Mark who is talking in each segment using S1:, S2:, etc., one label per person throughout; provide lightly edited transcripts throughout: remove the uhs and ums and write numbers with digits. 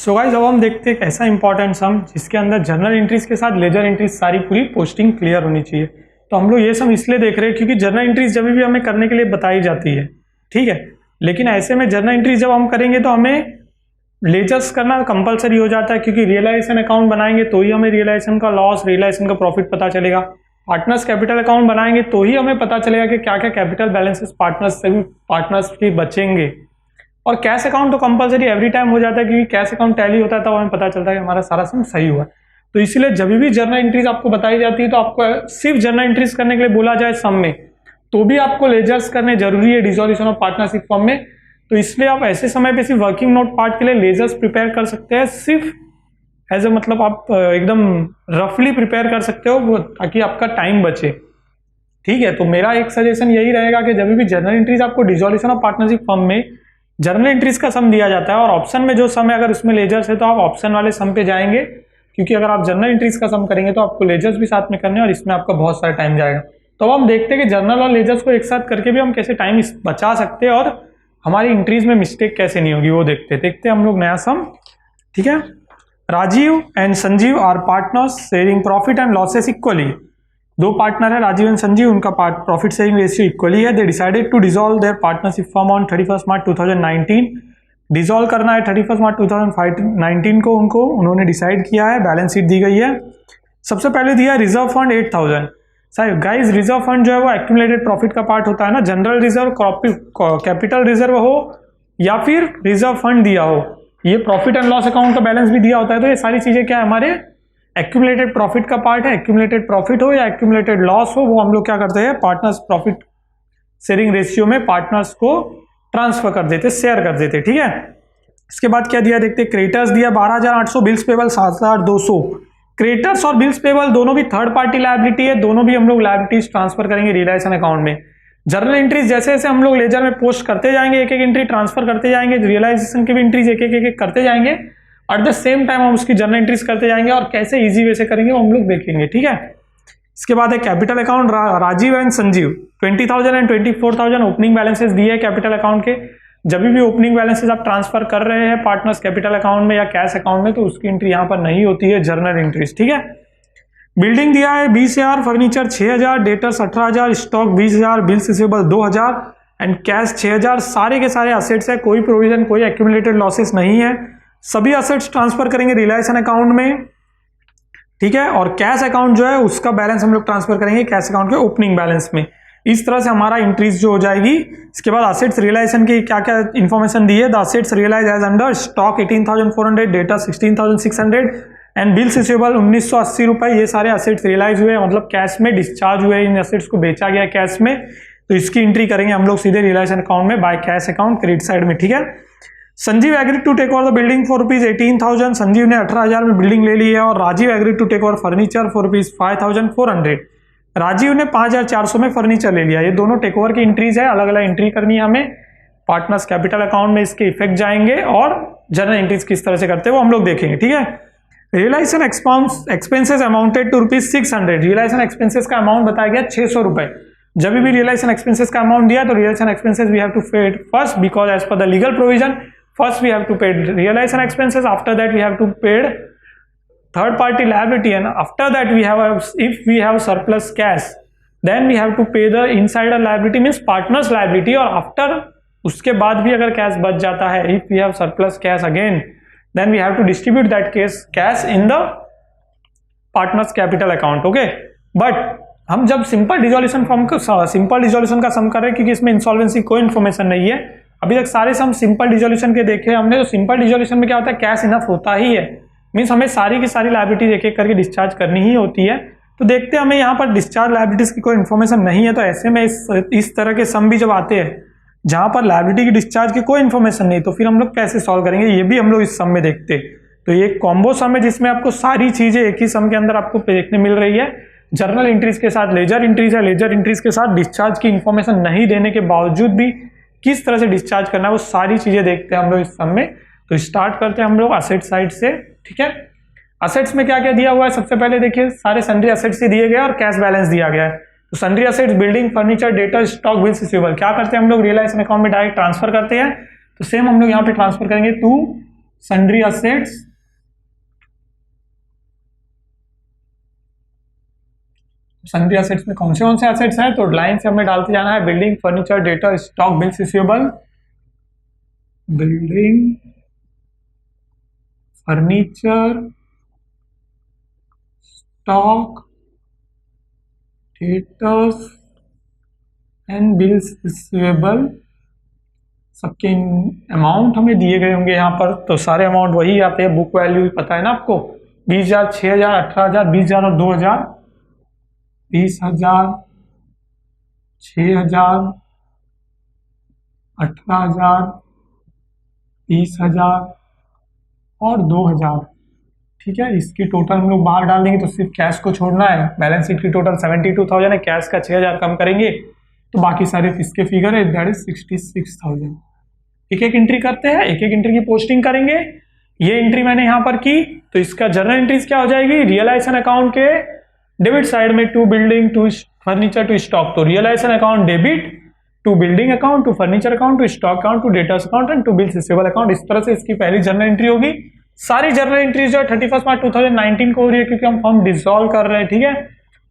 S1: So guys अब हम देखते हैं एक ऐसा इंपॉर्टेंट सम जिसके अंदर जर्नल एंट्रीज के साथ लेजर एंट्रीज सारी पूरी पोस्टिंग क्लियर होनी चाहिए। तो हम लोग ये सम इसलिए देख रहे हैं क्योंकि जर्नल एंट्रीज जब भी हमें करने के लिए बताई जाती है, ठीक है, लेकिन ऐसे में जर्नल एंट्रीज जब हम करेंगे तो हमें लेजर्स करना कंपलसरी हो जाता है, क्योंकि रियलाइजेशन अकाउंट बनाएंगे तो ही हमें रियलाइजेशन का लॉस, रियलाइजेशन का प्रॉफिट पता चलेगा। पार्टनर्स कैपिटल अकाउंट बनाएंगे तो ही हमें पता चलेगा कि क्या क्या कैपिटल बैलेंसेस पार्टनर्स के बचेंगे। और कैश अकाउंट तो कंपलसरी एवरी टाइम हो जाता है, क्योंकि कैश अकाउंट टैली होता है तब हमें पता चलता है कि हमारा सारा सम सही हुआ। तो इसलिए जब भी जर्नल एंट्रीज आपको बताई जाती है तो आपको सिर्फ जर्नल एंट्रीज करने के लिए बोला जाए सम में, तो भी आपको लेजर्स करने जरूरी है डिसॉल्यूशन ऑफ पार्टनरशिप फॉर्म में। तो इसलिए आप ऐसे समय पे सिर्फ वर्किंग नोट पार्ट के लिए लेजर्स प्रिपेयर कर सकते हैं, सिर्फ एज ए मतलब आप एकदम रफली प्रिपेयर कर सकते हो ताकि आपका टाइम बचे। ठीक है, तो मेरा एक सजेशन यही रहेगा कि जब भी जर्नल एंट्रीज आपको डिसॉल्यूशन ऑफ पार्टनरशिप फॉर्म में जर्नल एंट्रीज का सम दिया जाता है और ऑप्शन में जो सम है अगर उसमें लेजर्स है तो आप ऑप्शन वाले सम पे जाएंगे, क्योंकि अगर आप जर्नल एंट्रीज का सम करेंगे तो आपको लेजर्स भी साथ में करने और इसमें आपका बहुत सारा टाइम जाएगा। तो अब हम देखते हैं कि जर्नल और लेजर्स को एक साथ करके भी हम कैसे टाइम बचा सकते हैं और हमारी एंट्रीज में मिस्टेक कैसे नहीं होगी वो देखते हम लोग नया सम। ठीक है, Rajeev and Sanjeev are partners sharing profit and losses equally. दो पार्टनर है राजीव एंड संजीव, उनका प्रॉफिट शेयरिंग रेशियो इक्वली है। They decided to dissolve their partnership form on 31 March 2019। Dissolve करना है 31 मार्च 2019 को उन्होंने डिसाइड किया है। बैलेंस शीट दी गई है। सबसे पहले दिया रिजर्व फंड 8000। साहब गाइस, रिजर्व फंड जो है वो एक्यूमुलेटेड प्रॉफिट का पार्ट होता है ना। जनरल रिजर्व, कैपिटल रिजर्व हो या फिर रिजर्व फंड दिया हो, ये प्रॉफिट एंड लॉस अकाउंट का बैलेंस भी दिया होता है। तो ये सारी चीजें क्या है, हमारे एक्यूमुलेटेड प्रॉफिट का पार्ट है। एक्यूमुलेटेड प्रॉफिट हो या एक्यूमुलेटेड लॉस हो, वो हम लोग क्या करते हैं, पार्टनर्स प्रॉफिट शेयरिंग रेशियो में पार्टनर्स को ट्रांसफर कर देते, शेयर कर देते। ठीक है, इसके बाद क्या दिया देखते, क्रेडिटर्स दिया 12800, बिल्स पेबल 7200। क्रेडिटर्स और बिल्स पेबल दोनों भी थर्ड पार्टी लायबिलिटी है, दोनों भी हम लोग लायबिलिटीज ट्रांसफर करेंगे रियलाइजेशन अकाउंट में। जर्नल एंट्रीज जैसे जैसे हम लोग लेजर में पोस्ट करते जाएंगे, एक एक एंट्री ट्रांसफर करते जाएंगे, रियलाइजेशन की भी एंट्रीज एक एक करते जाएंगे। एट द सेम टाइम हम उसकी जर्नल एंट्रीज करते जाएंगे और कैसे इजी वे से करेंगे वो हम लोग देखेंगे। ठीक है, इसके बाद है capital account. Rajeev and Sanjeev 20,000 and 24,000 opening balances दिए कैपिटल अकाउंट के। जब भी ओपनिंग बैलेंसेस आप ट्रांसफर कर रहे हैं पार्टनर्स कैपिटल अकाउंट में या कैश अकाउंट में, तो उसकी एंट्री यहाँ पर नहीं होती है, जर्नल एंट्रीज। ठीक है, बिल्डिंग दिया है 20,000, furniture 6,000, debtors 18,000, stock 20,000, bills receivable 2,000 and cash 6,000। सारे के सारे असेट्स है, कोई प्रोविजन, कोई एक्यूमुलेटेड लॉसेस नहीं है। सभी असेट्स ट्रांसफर करेंगे रियलाइजेशन अकाउंट में। ठीक है, और कैश अकाउंट जो है उसका बैलेंस हम लोग ट्रांसफर करेंगे कैश अकाउंट के ओपनिंग बैलेंस में। इस तरह से हमारा इंक्रीज जो हो जाएगी। इसके बाद असेट्स रियलाइजेशन की क्या क्या इन्फॉर्मेशन दी है। The assets realise as under stock 18,400, डेटा 16,600 एंड बिल्स रिसीवेबल 1980 रुपए। ये सारे असेट्स रियलाइज हुए, मतलब कैश में डिस्चार्ज हुए, इन असेट्स को बेचा गया कैश में। तो इसकी एंट्री करेंगे हम लोग सीधे रियलाइजेशन अकाउंट में by cash account credit side में। ठीक है, Sanjeev agree to take over the building for ₹18,000। Sanjeev ने 18,000 में बिल्डिंग ले ली है। और Rajeev agree to take over furniture for ₹5,400। Rajeev ने 5,400 में फर्नीचर ले लिया। ये दोनों टेक ओवर की एंट्रीज है, अलग अलग एंट्री करनी है हमें। पार्टनर्स कैपिटल अकाउंट में इसके इफेक्ट जाएंगे और जर्नल एंट्रीज किस तरह से करते हैं वो हम लोग देखेंगे। ठीक है, realisation expenses amounted to ₹600। Realisation expenses का अमाउंट बताया गया 600 रुपए। जब भी रियलाइजेशन एक्सपेंसेस का अमाउंट दिया तो realisation expenses we have to pay first, because as per the legal provision first we have to pay realization expenses, after that we have to pay third party liability, and after that we have if we have surplus cash then we have to pay the insider liability, means partners liability। और after उसके बाद भी अगर cash बच जाता है, if we have surplus cash again then we have to distribute that cash in the partners capital account। okay, but हम जब सिंपल डिसॉल्यूशन का सम कर रहे हैं, क्योंकि इसमें इंसॉल्वेंसी कोई इन्फॉर्मेशन नहीं है। अभी तक सारे सम सिंपल डिसॉल्यूशन के देखे हमने। तो सिंपल डिसॉल्यूशन में क्या होता है, कैश इनफ होता ही है, मींस हमें सारी की सारी लायबिलिटीज एक एक करके डिस्चार्ज करनी ही होती है। तो देखते हैं, हमें यहाँ पर डिस्चार्ज लायबिलिटीज की कोई इन्फॉर्मेशन नहीं है। तो ऐसे में इस तरह के सम भी जब आते हैं जहां पर लायबिलिटी की डिस्चार्ज की कोई इन्फॉर्मेशन नहीं, तो फिर हम लोग कैसे सॉल्व करेंगे, ये भी हम लोग इस सम में देखते हैं। तो ये कॉम्बो सम है जिसमें आपको सारी चीजें एक ही सम के अंदर आपको देखने मिल रही है। जर्नल एंट्रीज के साथ लेजर एंट्रीज है, लेजर एंट्रीज के साथ डिस्चार्ज की इन्फॉर्मेशन नहीं देने के बावजूद भी किस तरह से डिस्चार्ज करना है वो सारी चीजें देखते हैं हम लोग इस सम में। तो स्टार्ट करते हैं हम लोग असेट साइड से। ठीक है, असेट्स में क्या क्या दिया हुआ है, सबसे पहले देखिए सारे सन्ड्री असेट्स ही दिए गए और कैश बैलेंस दिया गया है। तो sundry assets building, furniture, data, stock, bills receivable क्या करते हैं हम लोग रियलाइजेशन अकाउंट में डायरेक्ट ट्रांसफर करते हैं। तो सेम हम लोग यहाँ पे ट्रांसफर करेंगे to sundry assets, sundry assets में कौन से असेट्स हैं, तो लाइन से हमें डालते जाना है, building, furniture, data, stock, bills receivable, building, furniture, stock, debtors and bills receivable. सबके अमाउंट हमें दिए गए होंगे यहाँ पर, तो सारे अमाउंट वही आते हैं, बुक वैल्यू पता है ना आपको, 20,000, 6,000, 18,000, 20,000 और 2,000, 20,000, 6,000, 18,000, 20,000 और 2,000। ठीक है, इसकी टोटल हम लोग बाहर डाल देंगे, तो सिर्फ कैश को छोड़ना है। बैलेंस शीट की टोटल 72,000 है, कैश का 6,000 कम करेंगे तो बाकी सारे इसके फिगर है, दैट इज 66,000। एक एक एंट्री करते हैं, एक एक एंट्री की पोस्टिंग करेंगे। ये एंट्री मैंने यहां पर की, तो इसका जर्नल एंट्रीज क्या हो जाएगी, रियलाइजेशन अकाउंट के डेबिट साइड में to building, to furniture, to stock, तो realisation account debit, to building account, to furniture account, to stock account, to debtors account and to bills receivable account. इस तरह से इसकी पहली जर्नल एंट्री होगी। सारी जर्नल एंट्रीज जो है 31 मार्च 2019 को हो रही है, क्योंकि हम फर्म डिसॉल्व कर रहे हैं। ठीक है,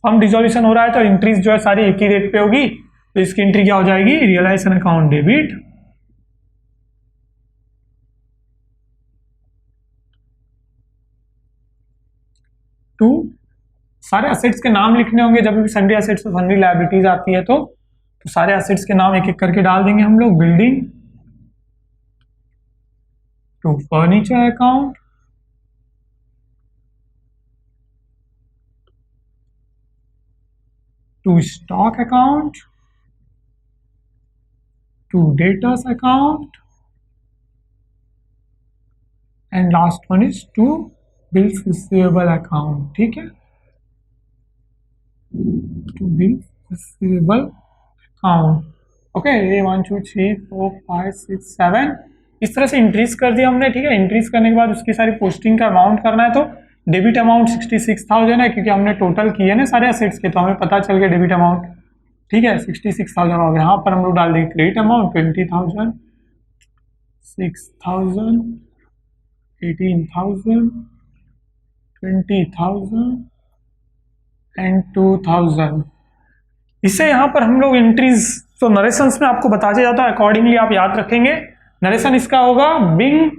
S1: फर्म डिसॉल्यूशन हो रहा है, तो एंट्रीज जो है सारी एक ही डेट पे होगी। तो इसकी एंट्री क्या हो जाएगी, रियलाइजेशन अकाउंट डेबिट, टू, सारे असेट्स के नाम लिखने होंगे, जब भी सन्ड्री असेट्स और सन्ड्री लायबिलिटीज आती है तो सारे असेट्स के नाम एक एक करके डाल देंगे हम लोग। Building, to furniture account, to stock account, to debtors account and last one is to bills receivable account. ठीक है, to bills receivable account. Okay, ये 1 2 3 4 5 6 7 इस तरह से इंक्रीज कर दिया हमने। ठीक है, इंक्रीज करने के बाद उसकी सारी पोस्टिंग का अमाउंट करना है, तो डेबिट अमाउंट 66,000 है, क्योंकि हमने टोटल किए ना सारे असेट्स के, तो हमें पता चल गया डेबिट अमाउंट। ठीक है, 66,000 हो गया। यहाँ पर हम लोग डाल देंगे क्रेडिट अमाउंट 20,000, 6,000, 18,000, 20,000 एंड 2,000। इससे यहाँ पर हम लोग एंट्रीज, तो नरेशंस में आपको बताया जाता है, अकॉर्डिंगली आप याद रखेंगे। नरेशन इसका होगा being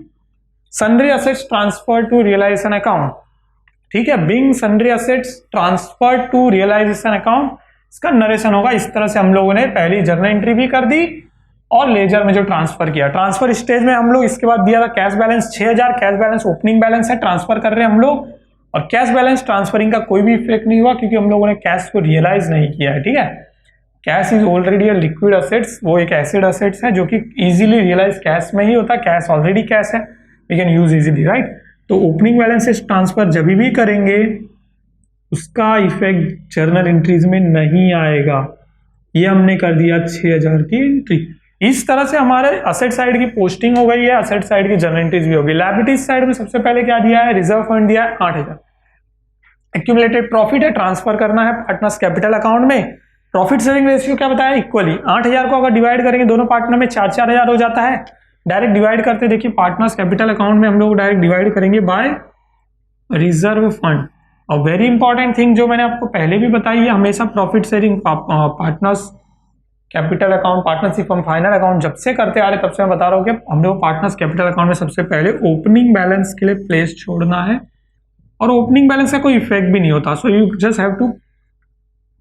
S1: sundry assets transfer to realisation account. ठीक है, being sundry assets transfer to realisation account, इसका नरेशन होगा। इस तरह से हम लोगों ने पहली जर्नल एंट्री भी कर दी और लेजर में जो ट्रांसफर किया। ट्रांसफर स्टेज में हम लोग इसके बाद दिया था cash balance 6,000, cash balance opening balance है, ट्रांसफर कर रहे हैं हम लोग, और कैश बैलेंस ट्रांसफरिंग का कोई भी इफेक्ट नहीं हुआ, क्योंकि हम लोगों ने कैश को रियलाइज नहीं किया है। ठीक है, cash is already a liquid assets, वो एक एसिड असेट्स है जो कि इजीली रियलाइज कैश में ही होता है। कैश ऑलरेडी कैश है, we can use easily, right. तो ओपनिंग बैलेंस से ट्रांसफर जब भी करेंगे उसका इफेक्ट जर्नल एंट्रीज में नहीं आएगा। ये हमने कर दिया 6,000 की एंट्री। इस तरह से हमारे असेट साइड की पोस्टिंग हो गई है, असेट साइड की जर्नल एंट्रीज भी होगी। लायबिलिटीज साइड में सबसे पहले क्या दिया है, रिजर्व फंड दिया है 8,000। एक्यूमुलेटेड प्रॉफिट है, ट्रांसफर करना है पार्टनर्स कैपिटल अकाउंट में। प्रॉफिट शेयरिंग रेशियो क्या बताया, इक्वली 8,000 को अगर डिवाइड करेंगे दोनों पार्टनर में 4,000 हो जाता है। डायरेक्ट डिवाइड करते देखिए, पार्टनर्स कैपिटल अकाउंट में हम लोग डायरेक्ट डिवाइड करेंगे बाय रिजर्व फंड। और वेरी इंपॉर्टेंट थिंग जो मैंने आपको पहले भी बताई है, हमेशा profit sharing partners capital account, partnership form final account जब से करते आ रहे तब से मैं बता रहा हूँ कि हम लोग पार्टनर्स कैपिटल अकाउंट में सबसे पहले ओपनिंग बैलेंस के लिए प्लेस छोड़ना है, और ओपनिंग बैलेंस का कोई इफेक्ट भी नहीं होता। So you just have to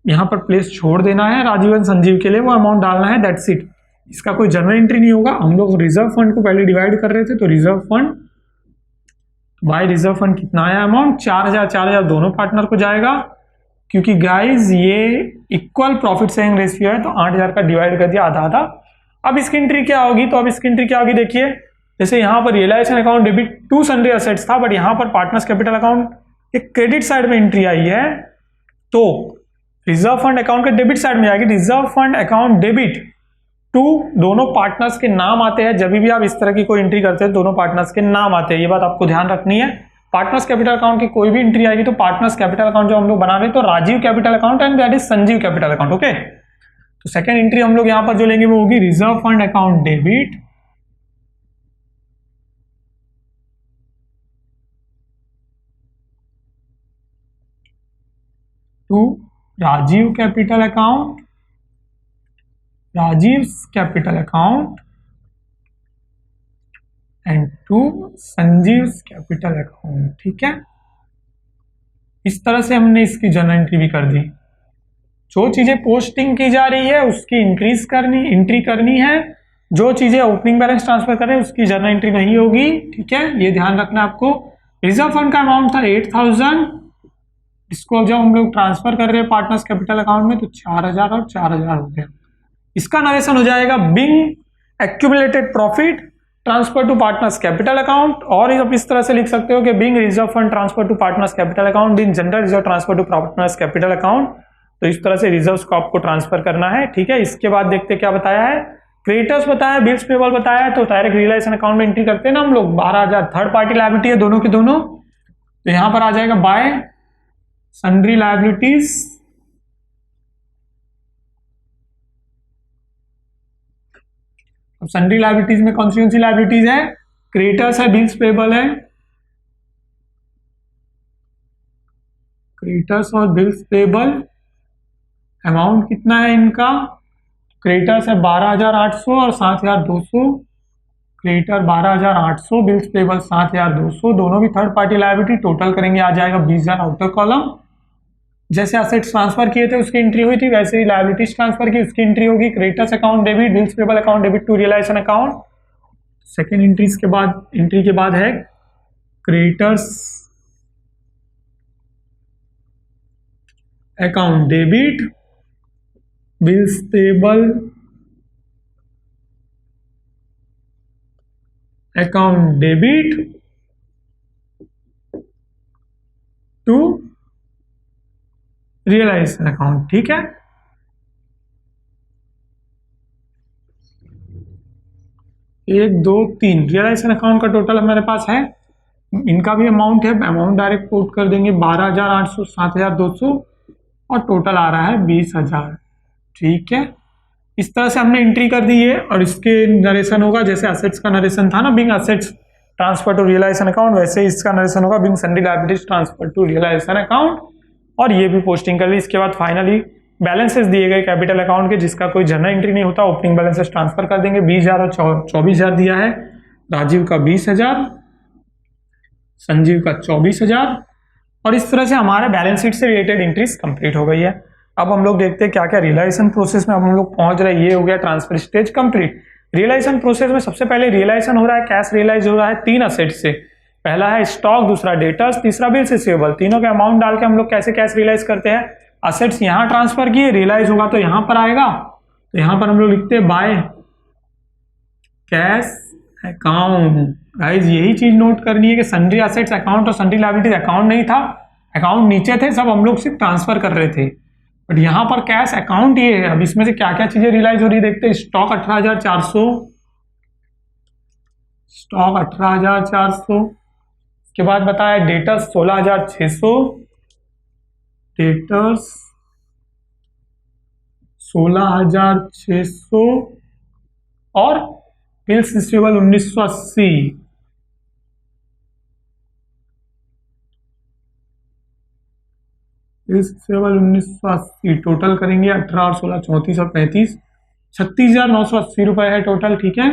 S1: यहाँ पर प्लेस छोड़ देना है, राजीव एंड संजीव के लिए वो अमाउंट डालना है, दैट्स इट। इसका कोई जर्नल एंट्री नहीं होगा। हम लोग रिजर्व फंड को पहले डिवाइड कर रहे थे, तो reserve fund by reserve fund कितना आया अमाउंट, 4,000 दोनों पार्टनर को जाएगा, क्योंकि गाइज ये इक्वल प्रॉफिट शेयरिंग रेशियो है, तो 8,000 का डिवाइड कर दिया आधा आधा। अब इसकी एंट्री क्या होगी, तो अब इसकी एंट्री क्या होगी देखिए, जैसे यहाँ पर realisation account debit to sundry assets था, बट यहाँ पर पार्टनर्स कैपिटल अकाउंट एक क्रेडिट साइड में एंट्री आई है, तो रिजर्व फंड अकाउंट के डेबिट साइड में जाएगी। Reserve fund account debit to दोनों पार्टनर्स के नाम आते हैं, जब भी आप इस तरह की कोई एंट्री करते हैं दोनों पार्टनर्स के नाम आते हैं, ये बात आपको ध्यान रखनी है। पार्टनर्स कैपिटल अकाउंट की कोई भी एंट्री आएगी तो पार्टनर्स कैपिटल अकाउंट जो हम लोग बना रहे हैं, तो Rajiv capital account and that is Sanjeev capital account. Okay, तो सेकंड एंट्री हम लोग यहां पर जो लेंगे वो होगी reserve fund account debit to Rajiv capital account, Rajiv capital account and to Sanjeev capital account. ठीक है, इस तरह से हमने इसकी जर्नल एंट्री भी कर दी। जो चीजें पोस्टिंग की जा रही है उसकी एंट्री करनी है, जो चीजें ओपनिंग बैलेंस ट्रांसफर कर रहे हैं उसकी जर्नल एंट्री नहीं होगी। ठीक है, ये ध्यान रखना आपको। रिजर्व फंड का अमाउंट था 8000, इसको जब हम लोग ट्रांसफर कर रहे हैं पार्टनर्स कैपिटल अकाउंट में तो 4000 और 4000 हो गया। इसका नरेशन हो जाएगा being accumulated profit transfer to partners capital account, और आप इस तरह से लिख सकते हो कि being reserve fund transfer to partners capital account, being general reserve transfer to partners capital account. तो इस तरह से रिजर्व्स को आपको ट्रांसफर करना है। ठीक है, इसके बाद देखते क्या बताया है, क्रेडिटर्स बताया, बिल्स पेबल बताया है। तो डायरेक्ट रियलाइजेशन अकाउंट में एंट्री करते हैं ना हम लोग, 12000 थर्ड पार्टी लायबिलिटी है दोनों के दोनों, तो यहां पर आ जाएगा बाय सन्ड्री लायबिलिटीज। अब सन्ड्री लायबिलिटीज में कौन सी लायबिलिटीज है, क्रेडिटर्स है, बिल्स पेबल है, क्रेडिटर्स और बिल्स पेबल। अमाउंट कितना है इनका, क्रेडिटर्स है 12800 और 7200, क्रेडिटर 12800, बिल्स पेबल 7200, दोनों भी थर्ड पार्टी लायबिलिटी। टोटल करेंगे आ जाएगा 20000 आउटर कॉलम। जैसे असेट्स ट्रांसफर किए थे उसकी एंट्री हुई थी, वैसे ही लायबिलिटीज ट्रांसफर की उसकी एंट्री होगी। Creditors account debit, bills payable account debit to realisation account. Second entry के बाद है creditors account debit, bills payable account debit to realisation account. ठीक है, एक दो तीन रियलाइजेशन अकाउंट का टोटल हमारे पास है, इनका भी अमाउंट है, अमाउंट डायरेक्ट कोट कर देंगे 12800, 7200 और टोटल आ रहा है 20000। ठीक है, इस तरह से हमने एंट्री कर दी है और इसके नरेशन होगा जैसे असेट्स का नरेशन था ना, being assets transfer to realisation account, वैसे इसका नरेशन होगा being sundry liabilities transfer to realisation account. और ये भी पोस्टिंग कर ली। इसके बाद फाइनली बैलेंसेस दिए गए कैपिटल अकाउंट के, जिसका कोई जर्नल एंट्री नहीं होता, ओपनिंग बैलेंसेस ट्रांसफर कर देंगे। 20000 और 24000 दिया है, राजीव का 20000, संजीव का 24000, और इस तरह से हमारे बैलेंस शीट से रिलेटेड एंट्रीज कंप्लीट हो गई है। अब हम लोग देखते हैं क्या क्या रियलाइजेशन प्रोसेस में अब हम लोग पहुंच रहे हैं। ये हो गया transfer stage complete. Realisation process में सबसे पहले रियलाइजेशन हो रहा है, कैश रियलाइज हो रहा है 3 असेट से। पहला है स्टॉक, दूसरा डेटर्स, तीसरा बिल्स रिसीवेबल। तीनों के अमाउंट डाल के हम लोग कैसे कैश रियलाइज करते हैं, असेट्स यहाँ ट्रांसफर किए, रियलाइज होगा तो यहाँ पर आएगा, तो यहाँ पर हम लोग लिखते हैं बाय कैश अकाउंट। गाइस यही चीज नोट करनी है कि सन्ड्री असेट्स अकाउंट और सन्ड्री लायबिलिटीज अकाउंट नहीं था, अकाउंट नीचे थे, सब हम लोग सिर्फ ट्रांसफर कर रहे थे, बट यहाँ पर कैश अकाउंट ये है। अब इसमें से क्या क्या चीजें रियलाइज हो रही है देखते हैं। स्टॉक 18400, स्टॉक 18400, के बाद बताया डेटर्स 16600, डेटर्स 16600 और bills receivable 1980। Bills receivable 1980, total करेंगे 18 और 16 34 और 35, 36,980 रुपए है टोटल। ठीक है,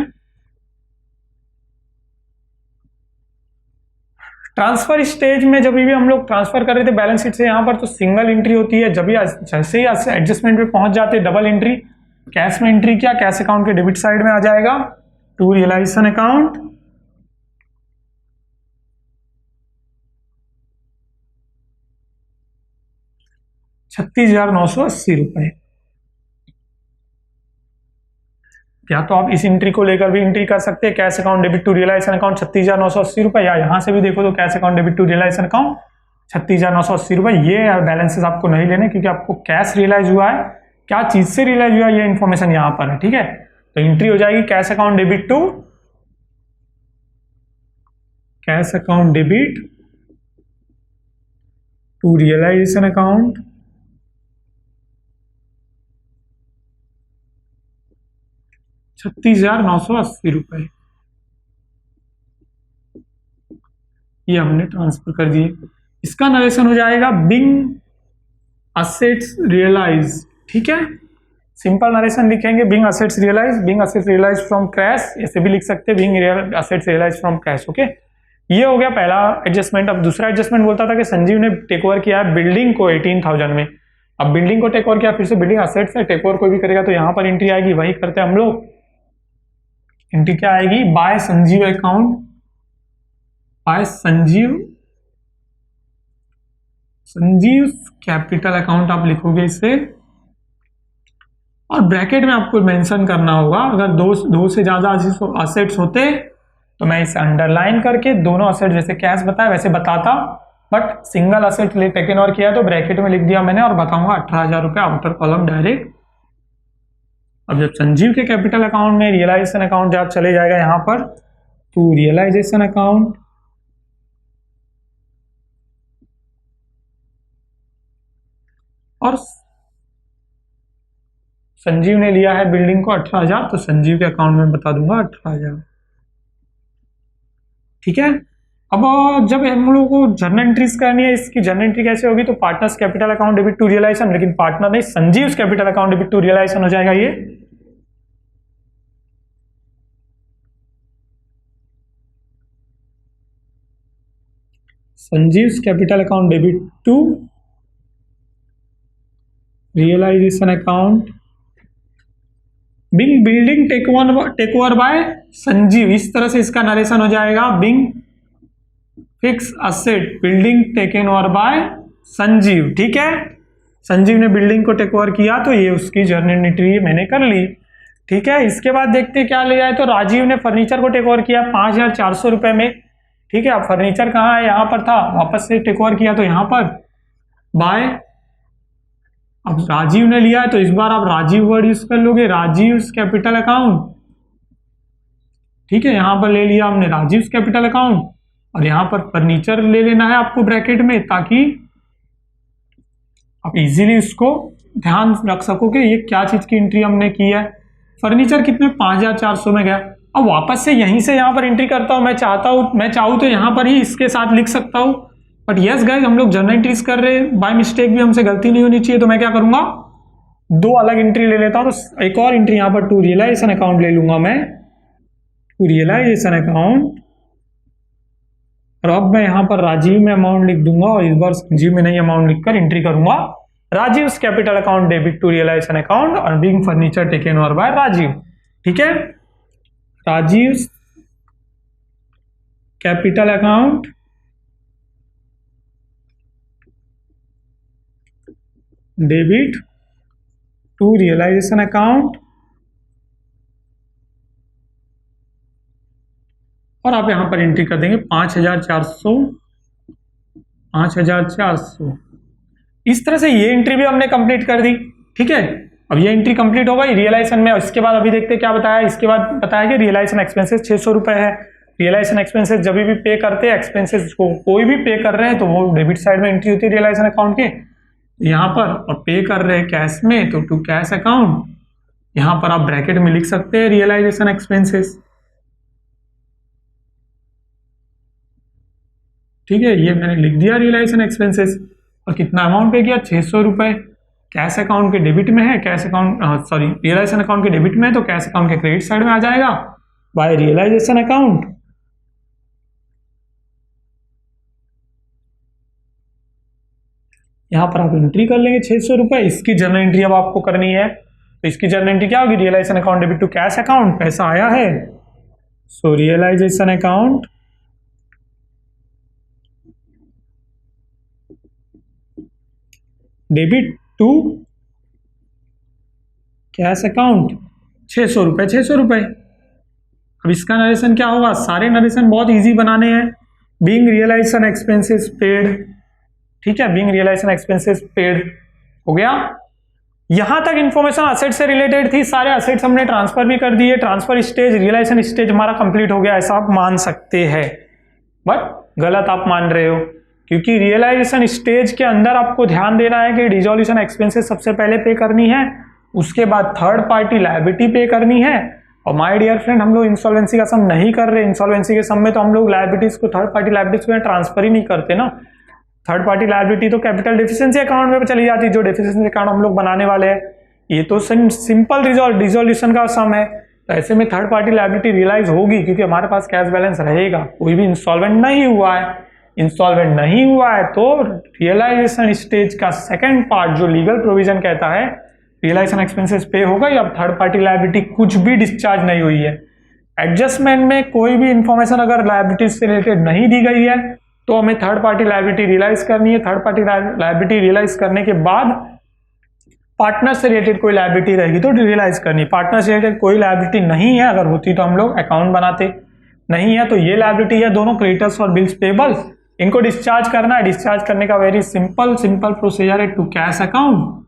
S1: ट्रांसफर स्टेज में जब भी हम लोग ट्रांसफर कर रहे थे बैलेंस शीट से यहाँ पर, तो सिंगल एंट्री होती है। जब भी जैसे ही एडजस्टमेंट पे पहुंच जाते डबल एंट्री। कैश में एंट्री किया, कैश अकाउंट के डेबिट साइड में आ जाएगा टू रियलाइजेशन अकाउंट, ₹36,980। या तो आप इस एंट्री को लेकर भी एंट्री कर सकते हैं, cash account debit to realisation account 36,980 रुपए, या यहां से भी देखो तो cash account debit to realisation account 36,980 रुपए। ये बैलेंसेस आपको नहीं लेने, क्योंकि आपको कैश रियलाइज हुआ है, क्या चीज से रियलाइज हुआ है ये इन्फॉर्मेशन यहाँ पर है। ठीक है, तो एंट्री हो जाएगी cash account debit to, cash account debit to realisation account 36,980 रुपए, ये हमने ट्रांसफर कर दिए। इसका नरेशन हो जाएगा बिंग असेट्स रियलाइज, ठीक है, सिंपल नरेशन लिखेंगे, being assets realise from cash, ऐसे भी लिख सकते हैं being assets realise from cash. Okay, ये हो गया पहला एडजस्टमेंट। अब दूसरा एडजस्टमेंट बोलता था कि संजीव ने टेक ओवर किया है बिल्डिंग को 18,000 में। अब बिल्डिंग को टेक ओवर किया, फिर से बिल्डिंग असेट्स है, टेक ओवर कोई भी करेगा तो यहाँ पर एंट्री आएगी, वही करते हैं हम लोग। एंट्री क्या आएगी, by Sanjeev account, by Sanjeev capital account आप लिखोगे इसे, और ब्रैकेट में आपको मेंशन करना होगा। अगर दो से ज्यादा असेट्स होते तो मैं इसे अंडरलाइन करके दोनों असेट जैसे कैश बताया वैसे बताता, but single asset taken over किया तो ब्रैकेट में लिख दिया मैंने और बताऊंगा 18,000 रुपये आउटर कॉलम डायरेक्ट। अब जब संजीव के कैपिटल अकाउंट में रियलाइजेशन अकाउंट जब चले जाएगा यहाँ पर, तो रियलाइजेशन अकाउंट और संजीव ने लिया है बिल्डिंग को 18,000, तो संजीव के अकाउंट में बता दूंगा 18,000, ठीक है। अब जब हम लोगों को जर्नल एंट्रीज करनी है, इसकी जर्नल एंट्री कैसे होगी, तो partners capital account debit to realisation, लेकिन पार्टनर नहीं, Sanjeev capital account debit to realisation हो जाएगा ये। Sanjeev capital account debit to realisation account being building take over by Sanjeev, इस तरह से इसका नरेशन हो जाएगा। Being fix asset building taken over by Sanjeev, ठीक है। संजीव ने बिल्डिंग को टेक ओवर किया तो ये उसकी जर्नल एंट्री मैंने कर ली, ठीक है। इसके बाद देखते क्या ले आए, तो राजीव ने फर्नीचर को टेक ओवर किया 5,400 रुपए में, ठीक है। अब फर्नीचर कहाँ है, यहाँ पर था, वापस से टेक ओवर किया तो यहाँ पर बाय, अब राजीव ने लिया है तो इस बार आप राजीव वर्ड यूज कर लोगे, राजीव कैपिटल अकाउंट, ठीक है। यहां पर ले लिया हमने राजीव कैपिटल अकाउंट, और यहां पर फर्नीचर ले लेना है आपको ब्रैकेट में, ताकि आप इजीली इसको ध्यान रख सको कि ये क्या चीज की एंट्री हमने की है। फर्नीचर कितने 5,400 में गया। अब वापस से यहीं से यहां पर एंट्री करता हूं, मैं चाहूँ तो यहां पर ही इसके साथ लिख सकता हूं, बट यस गाइस हम लोग जर्नल एंट्रीज कर रहे हैं, बाय मिस्टेक भी हमसे गलती नहीं होनी चाहिए, तो मैं क्या करूंगा, दो अलग एंट्री ले लेता हूं। तो एक और एंट्री यहां पर टू रियलाइजेशन अकाउंट ले लूंगा मैं, टू रियलाइजेशन अकाउंट, और अब मैं यहां पर राजीव में अमाउंट लिख दूंगा, और इस बार संजीव में नहीं अमाउंट लिखकर एंट्री करूंगा Rajiv capital account debit to realisation account और being furniture taken over by Rajiv, ठीक है। Rajiv capital account debit to realisation account, और आप यहां पर एंट्री कर देंगे 5,400, 5,400। इस तरह से ये एंट्री भी हमने कंप्लीट कर दी, ठीक है। अब ये एंट्री कंप्लीट हो गई रियलाइजेशन में। इसके बाद अभी देखते हैं क्या बताया, इसके बाद बताया कि रियलाइजेशन एक्सपेंसेस 600 रुपए है। रियलाइजेशन एक्सपेंसेस जब भी पे करते हैं, एक्सपेंसेस को कोई भी पे कर रहे हैं तो वो डेबिट साइड में एंट्री होती है रियलाइजेशन अकाउंट के, यहाँ पर, और पे कर रहे हैं कैश में तो टू कैश अकाउंट, यहाँ पर आप ब्रैकेट में लिख सकते हैं रियलाइजेशन एक्सपेंसेस, ठीक है। ये मैंने लिख दिया रियलाइजेशन एक्सपेंसेस, और कितना अमाउंट पे किया 600 रुपए, कैश अकाउंट के डेबिट में है, cash account sorry realisation account के डेबिट में है तो कैश अकाउंट के क्रेडिट साइड में आ जाएगा बाय रियलाइजेशन अकाउंट। यहां पर आप एंट्री कर लेंगे 600 रुपए। इसकी जर्नल एंट्री अब आपको करनी है, तो इसकी जर्नल एंट्री क्या होगी, realisation account debit to cash account, पैसा आया है, so realisation account debit to cash account 600 रुपए, 600 रुपए। अब इसका नरेशन क्या होगा, सारे नरेशन बहुत इजी बनाने हैं। बीइंग रियलाइजेशन एक्सपेंसेस पेड, ठीक है, बीइंग रियलाइजेशन एक्सपेंसेस पेड हो गया। यहां तक इंफॉर्मेशन असेट से रिलेटेड थी, सारे असेट्स हमने ट्रांसफर भी कर दिए। ट्रांसफर स्टेज, रियलाइजेशन स्टेज हमारा कंप्लीट हो गया, ऐसा आप मान सकते हैं, बट गलत आप मान रहे हो, क्योंकि रियलाइजेशन स्टेज के अंदर आपको ध्यान देना है कि डिसॉल्यूशन एक्सपेंसेस सबसे पहले पे करनी है, उसके बाद थर्ड पार्टी लायबिलिटी पे करनी है। और माय डियर फ्रेंड, हम लोग इंसॉल्वेंसी का सम नहीं कर रहे। इंसॉल्वेंसी के सम में तो हम लोग लायबिलिटीज को, थर्ड पार्टी लायबिलिटीज को ट्रांसफर ही नहीं करते ना, थर्ड पार्टी लायबिलिटी तो कैपिटल डेफिशिएंसी अकाउंट में चली जाती है, जो डेफिशिएंसी अकाउंट हम लोग बनाने वाले हैं। ये तो सिंपल रिजोल्यूशन का सम है, तो ऐसे में थर्ड पार्टी लायबिलिटी रियलाइज होगी क्योंकि हमारे पास कैश बैलेंस रहेगा, कोई भी इंस्टॉलमेंट नहीं हुआ है। इंस्टॉलमेंट नहीं हुआ है तो रियलाइजेशन स्टेज का सेकंड पार्ट जो लीगल प्रोविजन कहता है रियलाइजेशन एक्सपेंसेस पे होगा, या थर्ड पार्टी लायबिलिटी कुछ भी डिस्चार्ज नहीं हुई है। एडजस्टमेंट में कोई भी इंफॉर्मेशन अगर लायबिलिटी से रिलेटेड नहीं दी गई है तो हमें थर्ड पार्टी लायबिलिटी रियलाइज करनी है। थर्ड पार्टी लायबिलिटी रियलाइज करने के बाद पार्टनर से रिलेटेड कोई लायबिलिटी रहेगी तो रियलाइज करनी। पार्टनर से रिलेटेड कोई लायबिलिटी नहीं है, अगर होती तो हम लोग अकाउंट बनाते, नहीं है तो ये लायबिलिटी है दोनों क्रेडिटर्स और बिल्स पेबल, इनको डिस्चार्ज करना है। डिस्चार्ज करने का वेरी सिंपल प्रोसीजर है टू कैश अकाउंट,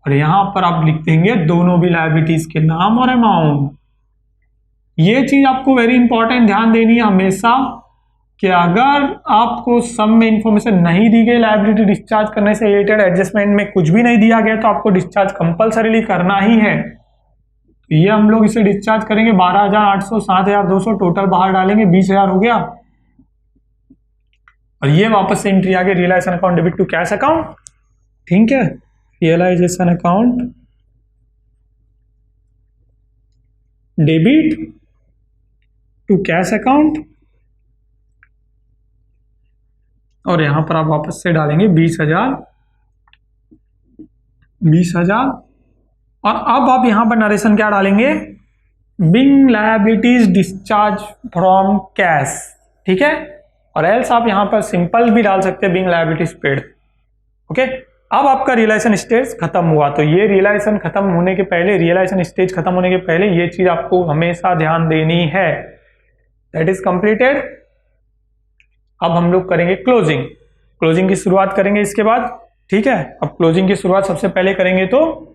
S1: और यहां पर आप लिख देंगे दोनों भी लायबिलिटीज के नाम और अमाउंट। ये चीज आपको वेरी इंपॉर्टेंट ध्यान देनी है हमेशा कि अगर आपको सम में इंफॉर्मेशन नहीं दी गई लायबिलिटी डिस्चार्ज करने से रिलेटेड, एडजस्टमेंट में कुछ भी नहीं दिया गया तो आपको डिस्चार्ज कंपलसरीली करना ही है। ये हम लोग इसे डिस्चार्ज करेंगे 12,800, 7,200 टोटल बाहर डालेंगे, 20,000 हो गया, और ये वापस से एंट्री आ गई realisation account debit to cash account. ठीक है, realisation account debit to cash account, और यहां पर आप वापस से डालेंगे 20,000, और अब आप यहां पर नरेशन क्या डालेंगे, being liabilities discharge from cash. ठीक है, और एल्स आप यहां पर सिंपल भी डाल सकते हैं बिंग लायबिलिटीज पेड। ओके, अब आपका रियलाइजेशन स्टेज खत्म हुआ, तो ये रियलाइजेशन खत्म होने के पहले, रियलाइजेशन स्टेज खत्म होने के पहले ये चीज आपको हमेशा ध्यान देनी है। That is completed. अब हम लोग करेंगे क्लोजिंग की शुरुआत करेंगे इसके बाद। ठीक है, अब क्लोजिंग की शुरुआत सबसे पहले करेंगे तो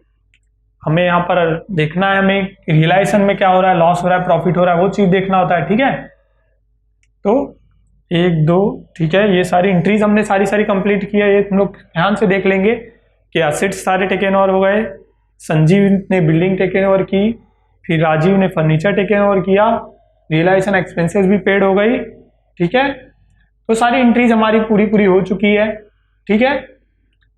S1: हमें यहाँ पर देखना है, हमें रियलाइजेशन में क्या हो रहा है, लॉस हो रहा है, प्रॉफिट हो रहा है, वो चीज देखना होता है। ठीक है, तो 1 2, ठीक है, ये सारी एंट्रीज हमने सारी कंप्लीट की है। ये हम लोग ध्यान से देख लेंगे कि असेट्स सारे टेकन ओवर हो गए, संजीव ने बिल्डिंग टेकन ओवर की, फिर राजीव ने फर्नीचर टेकन ओवर किया, रियलाइजेशन एक्सपेंसेस भी पेड हो गई। ठीक है, तो सारी एंट्रीज हमारी पूरी हो चुकी है। ठीक है,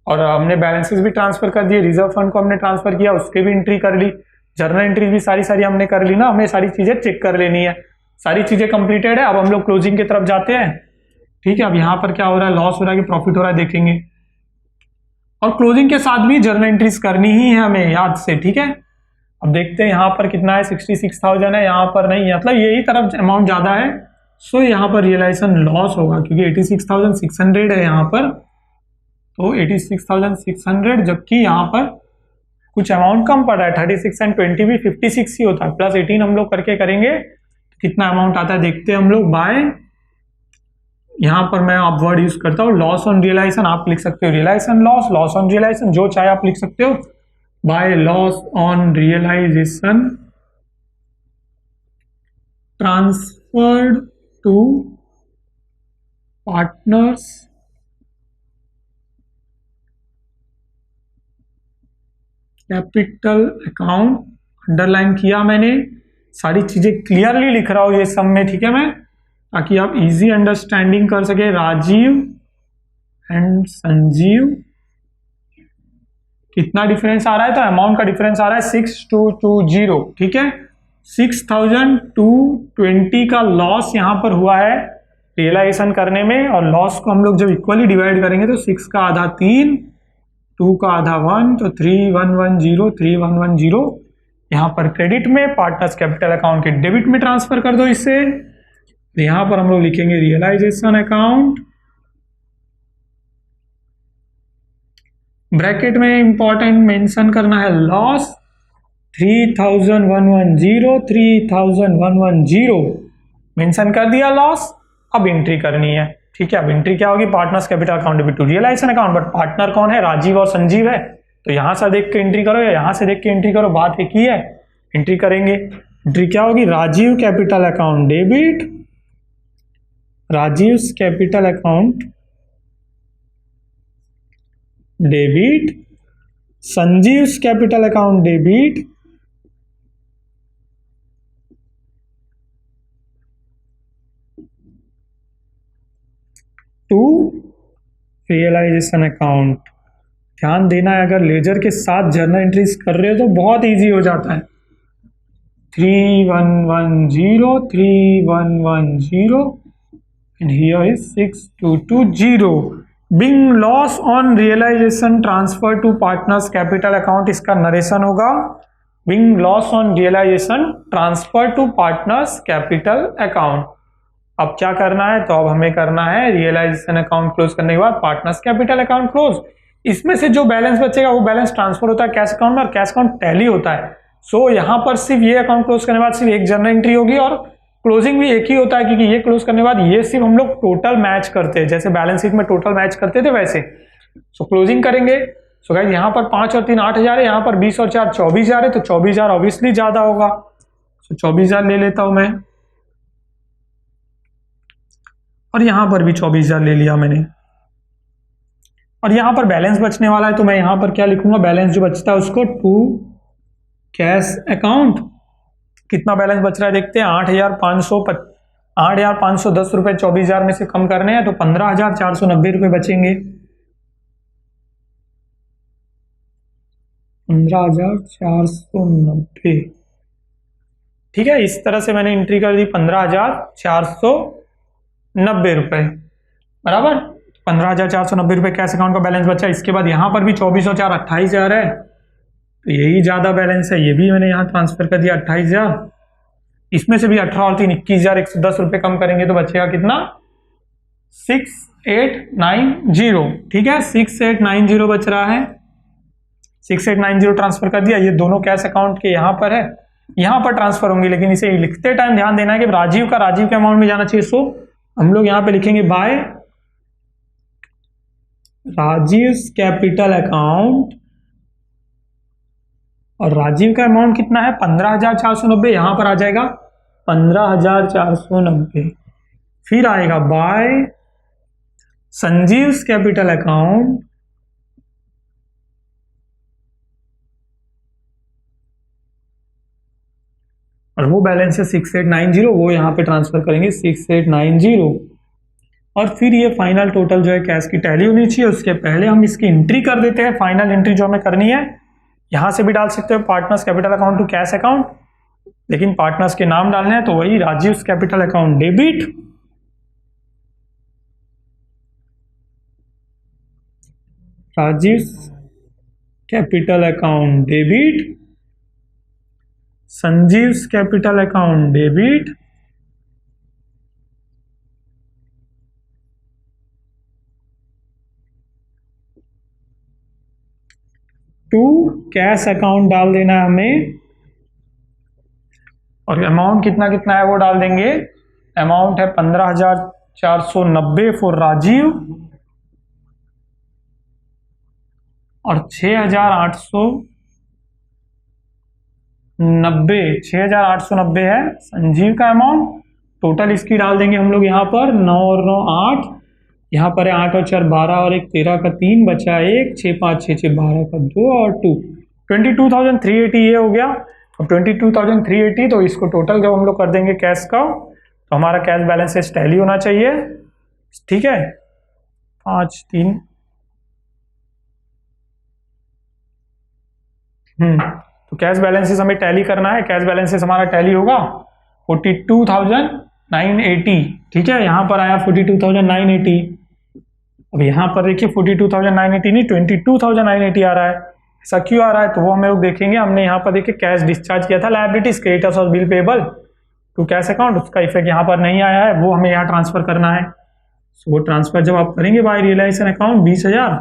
S1: और हमने बैलेंसेस भी ट्रांसफर कर दिए, रिजर्व फंड को हमने ट्रांसफर किया, उसके भी एंट्री कर ली, जर्नल एंट्रीज भी सारी हमने कर ली ना, हमें सारी चीजें चेक कर लेनी है। सारी चीजें कंप्लीटेड है। अब हम लोग क्लोजिंग की तरफ जाते हैं। ठीक है, अब यहां पर क्या हो रहा है, लॉस हो रहा है कि प्रॉफिट हो रहा है देखेंगे, और क्लोजिंग के साथ भी जर्नल एंट्रीज करनी ही है हमें याद से। ठीक है, अब देखते हैं यहाँ पर कितना है, 66,000 है, यहाँ पर नहीं है, मतलब यही तरफ अमाउंट ज्यादा है, सो यहाँ पर रियलाइजेशन लॉस होगा क्योंकि 86,600 है यहाँ पर, तो 86,600, जबकि यहाँ पर कुछ अमाउंट कम पड़ रहा है, 36 एंड 20 भी 56 ही होता है, प्लस 18 हम लोग करके करेंगे तो कितना अमाउंट आता है देखते हैं हम लोग। बाय, यहाँ पर मैं आप वर्ड यूज करता हूँ लॉस ऑन रियलाइजेशन, आप लिख सकते हो realisation loss, loss on realisation, जो चाहे आप लिख सकते हो। By loss on realisation transferred to partners capital account, underline किया मैंने, सारी चीजें क्लियरली लिख रहा हूं ये सब में। ठीक है, मैं ताकि आप इजी अंडरस्टैंडिंग कर सके। राजीव एंड संजीव, कितना डिफरेंस आ रहा है, तो अमाउंट का डिफरेंस आ रहा है 6220। ठीक है, 6,220 का लॉस यहां पर हुआ है रियलाइजेशन करने में, और लॉस को हम लोग जब इक्वली डिवाइड करेंगे तो 6 का आधा 3, 2 का आधा 1, तो 3,110 यहाँ पर क्रेडिट में, पार्टनर्स कैपिटल अकाउंट के डेबिट में ट्रांसफर कर दो इससे। यहाँ पर हम लोग लिखेंगे रियलाइजेशन अकाउंट, ब्रैकेट में इंपॉर्टेंट मेंशन करना है लॉस 3,110 मेंशन कर दिया लॉस। अब एंट्री करनी है। ठीक है, अब एंट्री क्या होगी, partners capital account debit to realisation account, but partner कौन है, राजीव और संजीव है, तो यहां से देख के एंट्री करो या यहां से देख के एंट्री करो, बात एक ही है। एंट्री करेंगे, एंट्री क्या होगी, Rajiv capital account debit, Rajiv capital account debit, Sanjeev capital account debit, to realisation account. ध्यान देना है, अगर लेजर के साथ जर्नल एंट्रीज कर रहे हो तो बहुत इजी हो जाता है। 3110 3110 and here is 6220। Being loss on realization transfer to partners capital account, इसका नरेशन होगा being loss on realization transfer to partners capital account। अब क्या करना है, तो अब हमें करना है रियलाइजेशन अकाउंट क्लोज करने के बाद पार्टनर्स कैपिटल अकाउंट क्लोज। इसमें से जो बैलेंस बचेगा वो बैलेंस ट्रांसफर होता है कैश अकाउंट में, और कैश अकाउंट टैली होता है। सो यहाँ पर सिर्फ ये अकाउंट क्लोज करने के बाद सिर्फ एक जर्नल एंट्री होगी, और क्लोजिंग भी एक ही होता है, क्योंकि ये क्लोज करने के बाद ये सिर्फ हम लोग टोटल मैच करते हैं, जैसे बैलेंस शीट में टोटल मैच करते थे वैसे। सो क्लोजिंग करेंगे। सो गाइस यहाँ पर 5 और 3 8,000 है, यहाँ पर 20 और 4 24,000 है, तो 24,000 ऑब्वियसली ज्यादा होगा। सो 24,000 ले लेता हूं मैं, और यहां पर भी 24,000 ले लिया मैंने। और यहां पर बैलेंस बचने वाला है, तो मैं यहां पर क्या लिखूंगा, बैलेंस जो बचता है उसको टू कैश अकाउंट। कितना बैलेंस बच रहा है देखते हैं, 8,510 रुपए 24,000 में से कम करने हैं, तो 15,490 रुपए बचेंगे। 15,490। ठीक है, इस तरह से मैंने एंट्री कर दी 15,490 रुपए बराबर। 15,490 रुपए कैश अकाउंट का बैलेंस बचा। इसके बाद यहाँ पर भी 24 और 4 28,000 है, तो यही ज्यादा बैलेंस है, ये भी मैंने यहाँ ट्रांसफर कर दिया 28,000। इसमें से भी 18 और 3 21,110 रुपए कम करेंगे तो बचेगा कितना, 6890। ठीक है, 6890 बच रहा है। 6890 ट्रांसफर कर दिया। ये दोनों कैश अकाउंट के यहाँ पर है, यहाँ पर ट्रांसफर होंगे, लेकिन इसे लिखते टाइम ध्यान देना है कि राजीव के अमाउंट में जाना चाहिए। सो हम लोग यहाँ पे लिखेंगे बाय राजीव कैपिटल अकाउंट, और राजीव का अमाउंट कितना है 15,490, यहां पर आ जाएगा 15,490। फिर आएगा बाय संजीव कैपिटल अकाउंट, और वो बैलेंस है 6890, वो यहां पे ट्रांसफर करेंगे 6890। और फिर ये फाइनल टोटल जो है कैश की टैली होनी चाहिए। उसके पहले हम इसकी एंट्री कर देते हैं, फाइनल एंट्री जो हमें करनी है। यहां से भी डाल सकते हो partners capital account to cash account, लेकिन पार्टनर्स के नाम डालने हैं, तो वही Rajiv capital account debit, Rajiv capital account debit, Sanjeev capital account debit, to cash account डाल देना है हमें, और अमाउंट कितना कितना है वो डाल देंगे। अमाउंट है 15,490 फॉर राजीव, और 6,890 है संजीव का अमाउंट। टोटल इसकी डाल देंगे हम लोग यहाँ पर 9 और 9 8, यहाँ पर है 8 और 4 12 और 1 13 का 3 बचा 1, 6 5 6 6 12 का 2 और 2, 22,380 ये हो गया। अब 22,380, तो इसको टोटल जब हम लोग कर देंगे कैश का, तो हमारा कैश बैलेंस टैली होना चाहिए। ठीक है, 5 3 तो कैश बैलेंसेस हमें टैली करना है। कैश बैलेंसेस हमारा टैली होगा 42,980। ठीक है, यहाँ पर आया 42,980। अब यहाँ पर देखिए 42,980 नहीं 22,980 आ रहा है। ऐसा क्यों आ रहा है, तो वो हम लोग देखेंगे। हमने यहाँ पर देखिए कैश डिस्चार्ज किया था, लायबिलिटीज क्रेडिटर्स और bill payable to cash account, उसका इफेक्ट यहाँ पर नहीं आया है, वो हमें यहाँ ट्रांसफर करना है। सो वो ट्रांसफर जब आप करेंगे बाय रियलाइजेशन अकाउंट 20,000,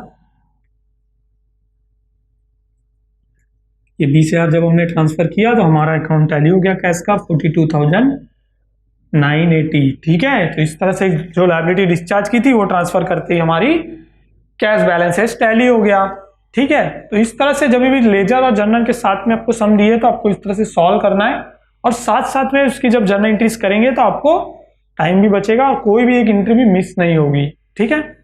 S1: ये 20,000 जब हमने ट्रांसफर किया तो हमारा अकाउंट टैली हो गया कैश का 42,980। ठीक है, तो इस तरह से जो लायबिलिटी डिस्चार्ज की थी वो ट्रांसफर करते ही हमारी कैश बैलेंसेस टैली हो गया। ठीक है, तो इस तरह से जब भी लेजर और जर्नल के साथ में आपको सम दिए तो आपको इस तरह से सॉल्व करना है, और साथ साथ में उसकी जब जर्नल एंट्रीज करेंगे तो आपको टाइम भी बचेगा और कोई भी एक एंट्री भी मिस नहीं होगी। ठीक है।